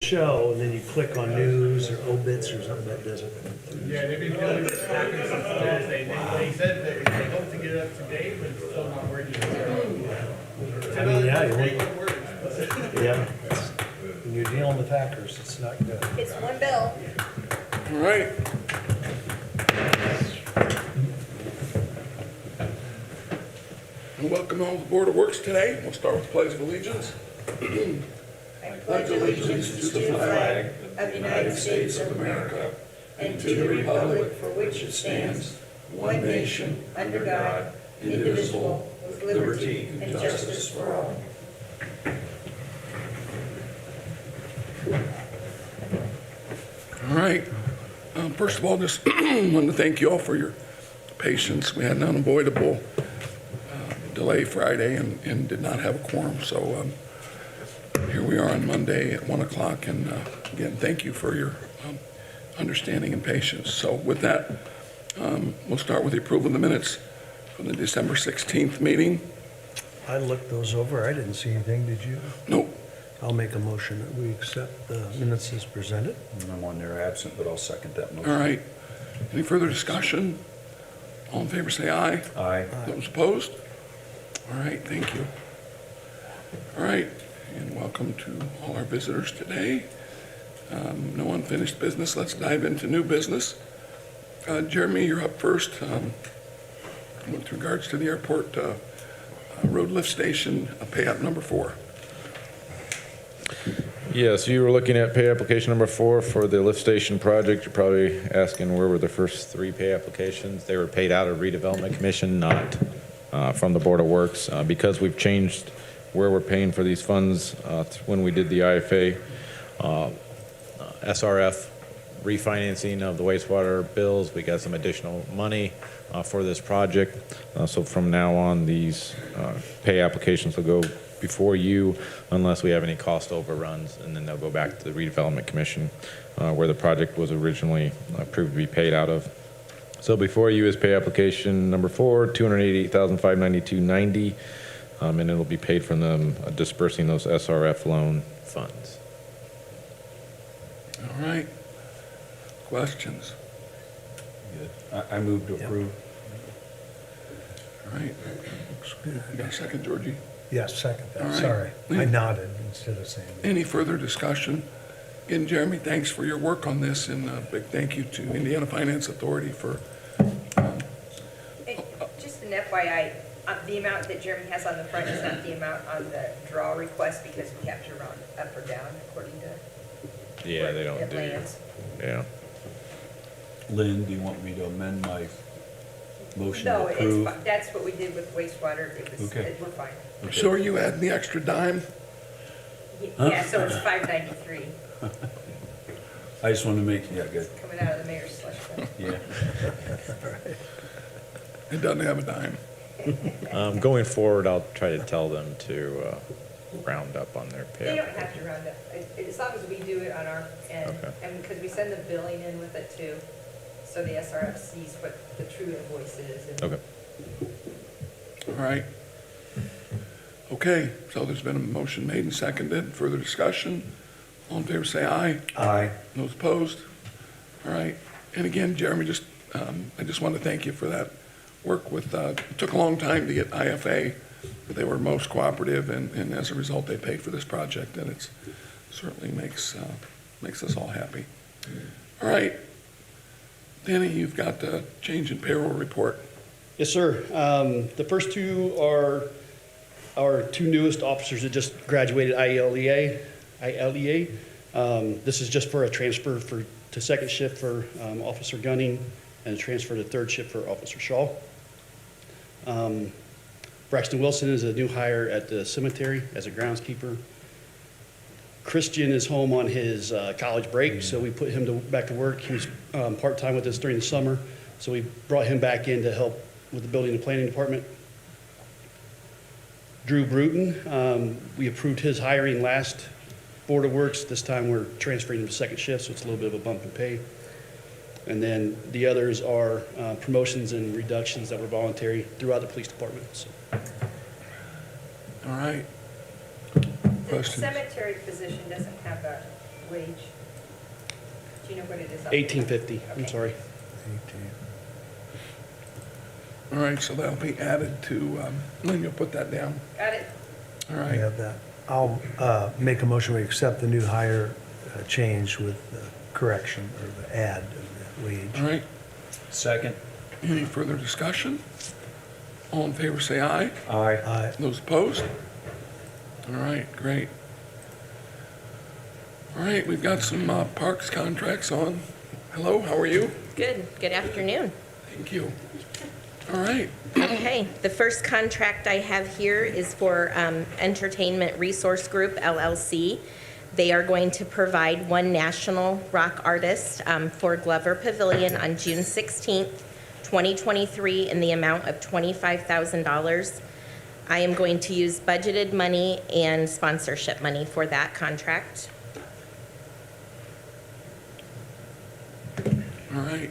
show, and then you click on news or obits or something that does it. Yeah, they've been doing this package since Thursday. They said that they hope to get it up to date, but it's still not working. I mean, yeah, you Great want, words. yeah. When you're dealing with hackers, it's not good. It's one bill. All right. And welcome all to the Board of Works today. We'll start with the Pledge of Allegiance. I pledge allegiance to the flag of the United States of America and to the republic for which it stands, one nation, under God, indivisible, with liberty and justice for all. All right. First of all, just want to thank you all for your patience. We had an unavoidable delay Friday and did not have a quorum. So here we are on Monday at 1 o'clock. And again, thank you for your understanding and patience. So with that, we'll start with the approval of the minutes from the December 16th meeting. I looked those over. I didn't see anything. Did you? Nope. I'll make a motion that we accept the minutes as presented. And I'm on there absent, but I'll second that motion. All right. Any further discussion? All in favor, say aye. Aye. Those opposed? All right, thank you. All right, and welcome to all our visitors today. No unfinished business. Let's dive into new business. Jeremy, you're up first. With regards to the airport road lift station, payout number 4. Yes, you were looking at pay application number 4 for the lift station project. You're probably asking where were the first 3 pay applications? They were paid out of redevelopment commission, not from the Board of Works. Because we've changed where we're paying for these funds when we did the IFA, SRF refinancing of the wastewater bills, we got some additional money for this project. So from now on, these pay applications will go before you unless we have any cost overruns, and then they'll go back to the redevelopment commission where the project was originally approved to be paid out of. So before you is pay application number 4, $288,592.90, and it'll be paid from them dispersing those SRF loan funds. All right. Questions? Good. I move to approve. All right. Looks good. You got a second, Georgie? Yes, second All that. right. Sorry. I nodded instead of saying. Any further discussion? Again, Jeremy, thanks for your work on this, and a big thank you to Indiana Finance Authority for, Just an FYI, the amount that Jeremy has on the front is not the amount on the draw request because we have to round up or down according to Yeah, where they don't it do. lands. Yeah. Lynn, do you want me to amend my motion No, to it's, approve? that's what we did with wastewater. It was, Okay. we're fine. so are you adding the extra dime? Yeah, so it's $593 I just want to make, yeah, good, coming out of the mayor's slush fund. yeah. It doesn't have a dime. Going forward, I'll try to tell them to round up on their pay. They don't have to round up, as long as we do it on our end, Okay. and because we send the billing in with it too, so the SRF sees what the true invoice is. And Okay. All right. Okay, so there's been a motion made and seconded. Further discussion? All in favor, say aye. Aye. Those opposed? All right. And again, Jeremy, I just want to thank you for that work with, it took a long time to get IFA, but they were most cooperative, and as a result, they paid for this project, and it's certainly makes us all happy. All right. Danny, you've got the change in payroll report. Yes, sir. The first 2 are our 2 newest officers that just graduated ILEA. This is just for a transfer to second shift for Officer Gunning and a transfer to third shift for Officer Shaw. Braxton Wilson is a new hire at the cemetery as a groundskeeper. Christian is home on his college break, so we put him back to work. He was part-time with us during the summer, so we brought him back in to help with the building and planning department. Drew Bruton, we approved his hiring last Board of Works. This time we're transferring him to second shift, so it's a little bit of a bump in pay. And then the others are promotions and reductions that were voluntary throughout the police department. So. All right. The Questions? cemetery position doesn't have a wage? Do you know what it is? 1850, I'm Okay. sorry. All right, so that'll be added to, Lynn, you'll put that down. Got it? All I right, have that. I'll make a motion, we accept the new hire change with the correction or the add of the all wage. right. Second. Any further discussion? All in favor, say aye. Aye. Aye. Those opposed? All right, great. All right, we've got some parks contracts on. Hello, how are you? Good afternoon. Thank you. All right, Okay, the first contract I have here is for Entertainment Resource Group LLC. They are going to provide one national rock artist for Glover Pavilion on June 16th, 2023, in the amount of $25,000. I am going to use budgeted money and sponsorship money for that contract. all right.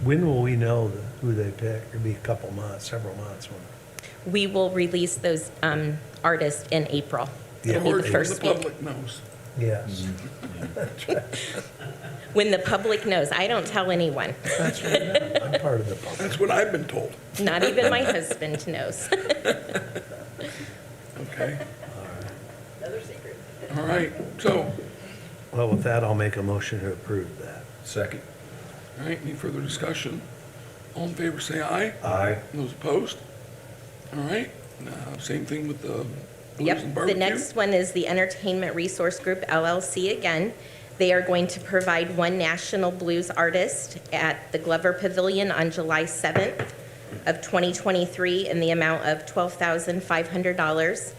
When will we know who they pick? It'll be a couple months, several months. We will release those artists in April. Yeah. It'll be Or the the first week. public knows. Yes. When the public knows. I don't tell anyone. That's right. I'm part of the public. That's what I've been told. Not even my husband knows. Okay, Another secret. all right. So, Well, with that, I'll make a motion to approve that. Second. all right, any further discussion? All in favor, say aye. Aye. Those opposed? All right, same thing with the Blues Yep, and the Barbecue? next one is the Entertainment Resource Group LLC again. They are going to provide one national blues artist at the Glover Pavilion on July 7th of 2023 in the amount of $12,500.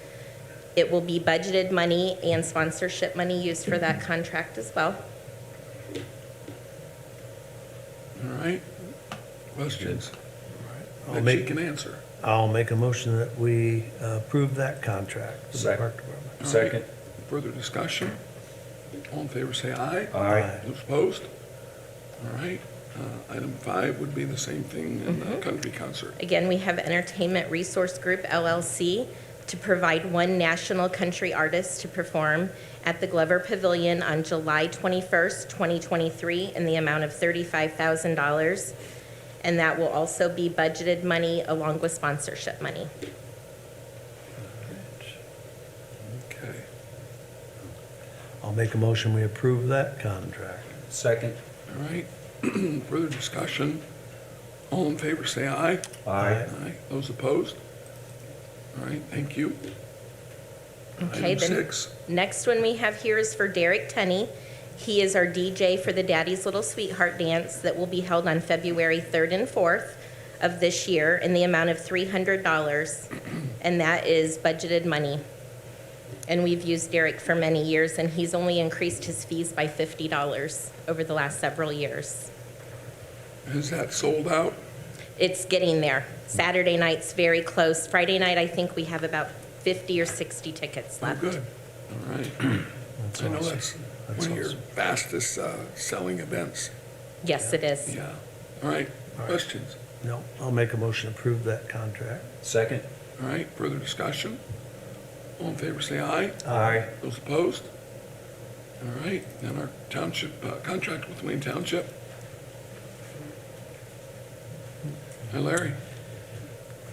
It will be budgeted money and sponsorship money used for that contract as well. All right, questions? I'll That she make, can answer. I'll make a motion that we approve that contract with the Second. Park Department. All right, Second. Further discussion? All in favor, say aye. Aye. Those opposed? All right, item 5 would be the same thing in the country concert. Again, we have Entertainment Resource Group LLC to provide one national country artist to perform at the Glover Pavilion on July 21st, 2023, in the amount of $35,000. And that will also be budgeted money along with sponsorship money. Okay, I'll make a motion, we approve that contract. Second. all right, further discussion? All in favor, say aye. Aye. Aye. Those opposed? All right, thank you. Okay, Item the 6, next one we have here is for Derek Tenney. He is our DJ for the Daddy's Little Sweetheart Dance that will be held on February 3rd and 4th of this year in the amount of $300, and that is budgeted money. And we've used Derek for many years, and he's only increased his fees by $50 over the last several years. is that sold out? It's getting there. Saturday night's very close. Friday night, I think we have about 50 or 60 tickets Oh, left. good, all right. That's I know awesome. that's That's one of your awesome. fastest selling events. Yes, it is. Yeah, all right, questions? No, I'll make a motion to approve that contract. Second. All right, further discussion? All in favor, say aye. Aye. Those opposed? All right, then our township, contract with Wayne Township. Hi, Larry.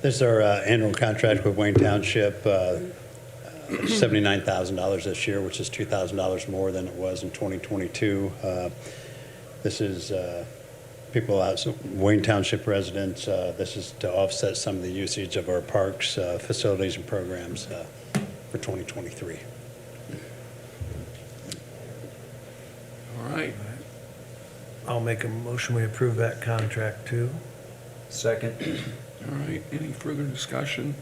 This is our annual contract with Wayne Township, $79,000 this year, which is $2,000 more than it was in 2022. This is people out, so Wayne Township residents, this is to offset some of the usage of our parks, facilities, and programs for 2023. All right, I'll make a motion, we approve that contract too. Second. all right, any further discussion?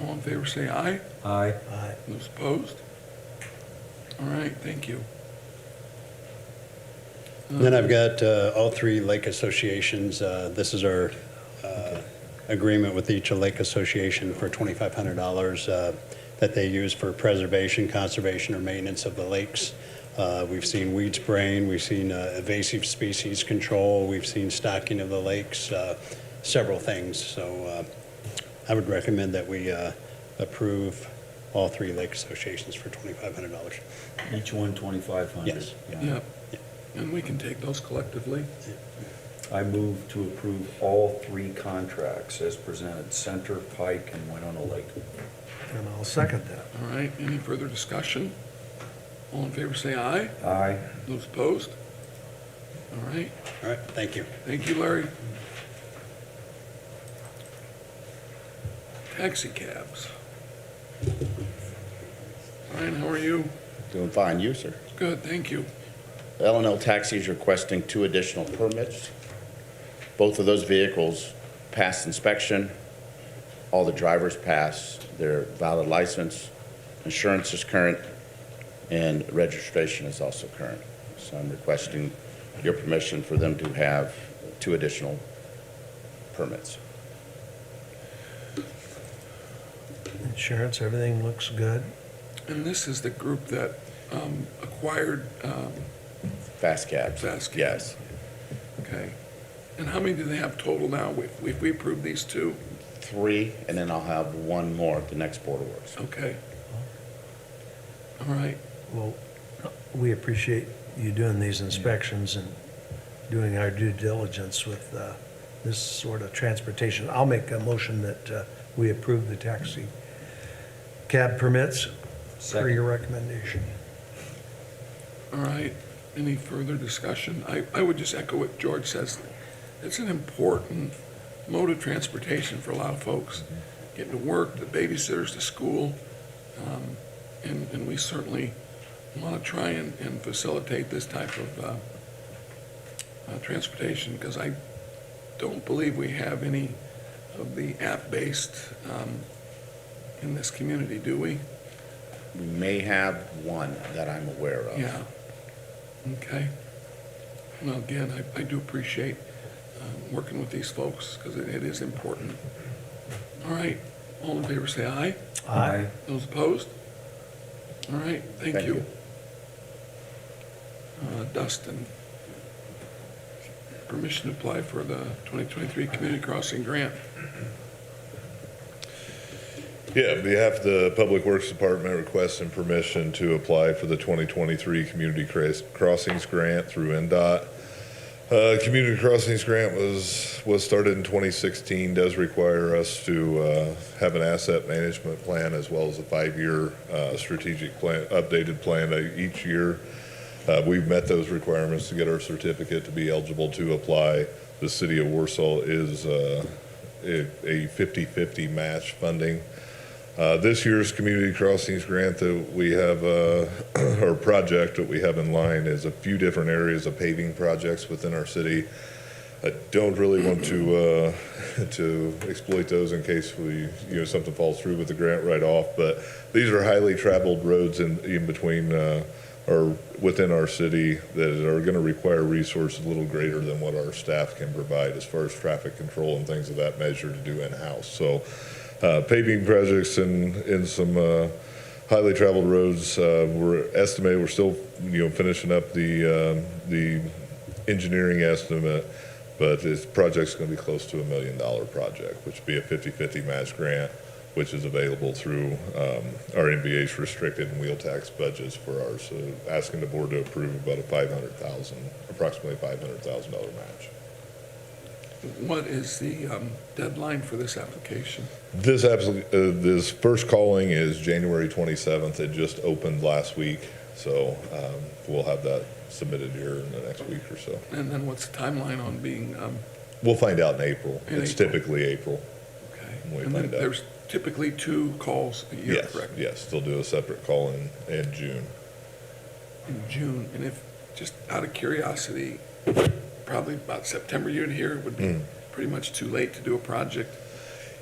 All in favor, say aye. Aye. Aye. Those opposed? All right, thank you. Then I've got all three lake associations. This is our agreement with each lake association for $2,500 that they use for preservation, conservation, or maintenance of the lakes. We've seen weed spraying, we've seen invasive species control, we've seen stocking of the lakes, several things. So I would recommend that we approve all three lake associations for $2,500. Each one 2,500? Yes. Yep. And we can take those collectively. I move to approve all three contracts as presented, Center, Pike, and Winona Lake. And I'll second that. All right, any further discussion? All in favor, say aye. Aye. Those opposed? All right, All right, thank you. thank you, Larry. Taxi cabs. Ryan, how are you? Doing fine, you, sir. Good, thank you. L&L Taxi is requesting 2 additional permits. Both of those vehicles passed inspection. All the drivers passed their valid license. Insurance is current, and registration is also current. So I'm requesting your permission for them to have 2 additional permits. Insurance, everything looks good. And this is the group that acquired, Fast cabs? Fast cabs. Yes. okay. And how many do they have total now if we approve these 2? 3, and then I'll have 1 more at the next Board of Works. Okay. All right, Well, we appreciate you doing these inspections and doing our due diligence with this sort of transportation. I'll make a motion that we approve the taxi cab permits per Second. your recommendation. all right. Any further discussion? I would just echo what George says. It's an important mode of transportation for a lot of folks, getting to work, the babysitters to school. And we certainly want to try and facilitate this type of transportation, because I don't believe we have any of the app-based in this community, do we? We may have 1 that I'm aware of. Yeah. Okay. Well, again, I do appreciate working with these folks, because it is important. All right, all in favor say aye. Aye. Those opposed? All right, thank Thank you. you. Dustin, permission to apply for the 2023 Community Crossing Grant. Yeah, on behalf of the Public Works Department, requesting permission to apply for the 2023 Community Crossings Grant through NDOT. Community Crossings Grant was started in 2016, does require us to have an asset management plan as well as a 5-year strategic plan, updated plan each year. We've met those requirements to get our certificate to be eligible to apply. The City of Warsaw is a 50-50 match funding. This year's Community Crossings Grant that we have, or project that we have in line, is a few different areas of paving projects within our city. I don't really want to to exploit those in case something falls through with the grant right off, but these are highly traveled roads in between or within our city that are going to require resources a little greater than what our staff can provide as far as traffic control and things of that measure to do in-house. So paving projects in some highly traveled roads, we're still finishing up the engineering estimate, but this project's going to be close to $1 million project, which would be a 50-50 match grant, which is available through our NVH restricted and wheel tax budgets for ours. So asking the board to approve about approximately $500,000 match. What is the deadline for this application? This first calling is January 27th. It just opened last week, so we'll have that submitted here in the next week or so. And then what's the timeline on being, We'll find out in April. In It's April. typically April. okay? We And then find out. there's typically 2 calls a year, Yes, correct? yes, they'll do a separate call in June. In June, and if, just out of curiosity, probably about September you'd hear would be pretty much too late to do a project.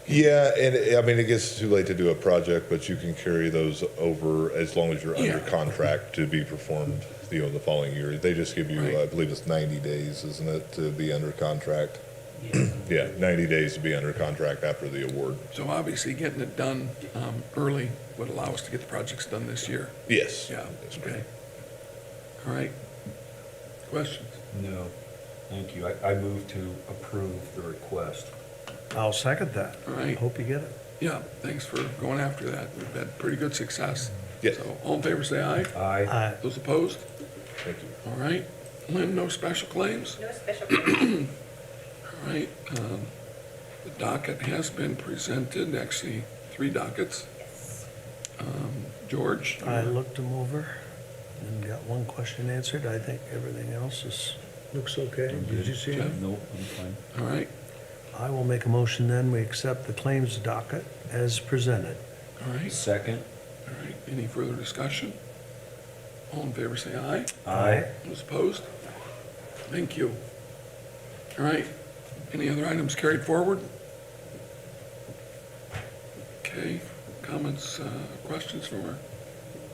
Yeah, and it gets too late to do a project, but you can carry those over as long as you're under Yeah. contract to be performed, the following year. They just give you, Right. I believe it's 90 days, isn't it, to be under contract? Yeah, 90 days to be under contract after the award. So obviously, getting it done early would allow us to get the projects done this year. Yes. Yeah, Yes, okay. All right. Questions? No, thank you. I move to approve the request. I'll second that. All right. Hope you get it. Yeah, thanks for going after that. We've had pretty good success. Yes. So all in favor, say aye. Aye. Those opposed? Thank you. All right. Lynn, no special claims? No special claims. All right. The docket has been presented, actually, 3 dockets. Yes. George? I looked them over and got one question answered. I think everything else looks okay. Did you see it? Jeff? No, I'm fine. All right. I will make a motion then, we accept the claims docket as presented. All right. Second? All right. Any further discussion? All in favor, say aye. Aye. Those opposed? Thank you. All right. Any other items carried forward? Okay. Comments, questions from our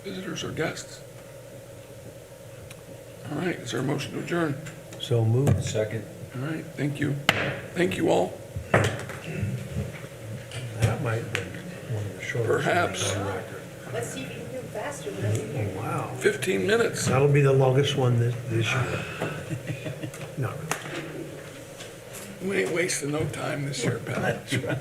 visitors or guests? All right. Is there a motion to adjourn? So moved. Second? All right. Thank you. Thank you all. That might have been one of the shortest. Perhaps. ones on record. Let's see if you can do faster than Oh, wow. 15 minutes. That'll be the longest one this year. Not really. We ain't wasting no time this year, pal. That's right.